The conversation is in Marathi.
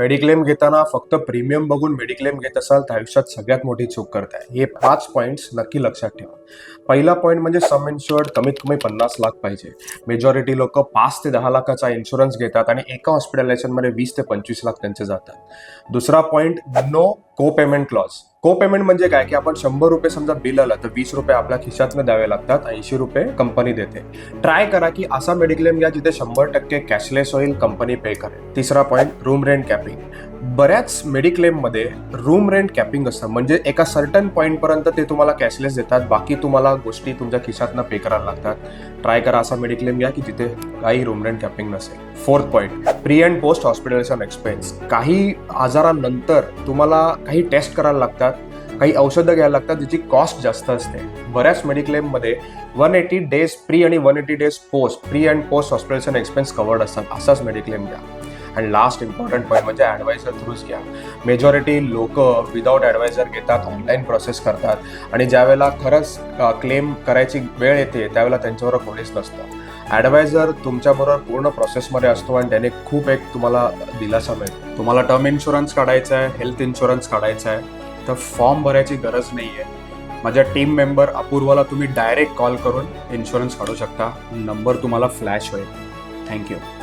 मेडिक्लेम घेताना फक्त प्रीमियम बघून मेडिक्लेम घेत असाल तर आयुष्यात सगळ्यात मोठी चूक करताय. हे 5 पॉईंट्स नक्की लक्षात ठेवा. पहिला पॉईंट म्हणजे सम इन्शुअर्ड कमीत कमी 50 लाख पाहिजे. मेजॉरिटी लोक 5 ते 10 लाखाचा इन्शुरन्स घेतात आणि एका हॉस्पिटलायझेशनमध्ये 20 ते 25 लाख त्यांचे जातात. दुसरा पॉईंट, नो को पेमेंट क्लॉज. को पेमेंट म्हणजे काय की आपण 100 रुपये समजा बिल आलं तर 20 रुपये आपल्या खिशातनं द्यावे लागतात, 80 रुपये कंपनी देते. ट्राय करा की असा मेडिक्लेम घ्या जिथे 100% कॅशलेस होईल, कंपनी पे करेल. तिसरा पॉईंट, रूम रेंट कॅपिंग. बऱ्याच मेडिक्लेम मध्ये रूम रेंट कॅपिंग असतं, म्हणजे एका सर्टन पॉईंट पर्यंत ते तुम्हाला कॅशलेस देतात, बाकी तुम्हाला गोष्टी तुमच्या खिशातनं पे करायला लागतात. ट्राय करा असा मेडिक्लेम घ्या की जिथे काही रूम रेंट कॅपिंग नसेल. Fourth point, pre and post hospitalisation expense. काही आजारानंतर तुम्हाला काही टेस्ट करायला लागतात, काही औषधं घ्यायला लागतात ज्याची कॉस्ट जास्त असते. बऱ्याच मेडिक्लेम मध्ये 180 डेज प्री आणि 180 days post, pre and post hospitalisation expense covered असतात. असाच मेडिक्लेम घ्या. अँड लास्ट इम्पॉर्टंट पॉईंट म्हणजे ॲडवायझर थ्रूच घ्या. मेजॉरिटी लोक विदाऊट ॲडवायझर घेतात, ऑनलाईन प्रोसेस करतात आणि ज्यावेळेला खरंच क्लेम करायची वेळ येते त्यावेळेला त्यांच्याबरोबर कोणीच नसतं. ॲडवायझर तुमच्याबरोबर पूर्ण प्रोसेसमध्ये असतो आणि त्याने खूप एक तुम्हाला दिलासा मिळतो. तुम्हाला टर्म इन्शुरन्स काढायचा आहे, हेल्थ इन्शुरन्स काढायचा आहे तर फॉर्म भरायची गरज नाही आहे. माझ्या टीम मेंबर अपूर्वाला तुम्ही डायरेक्ट कॉल करून इन्शुरन्स काढू शकता. नंबर तुम्हाला फ्लॅश होईल. थँक्यू.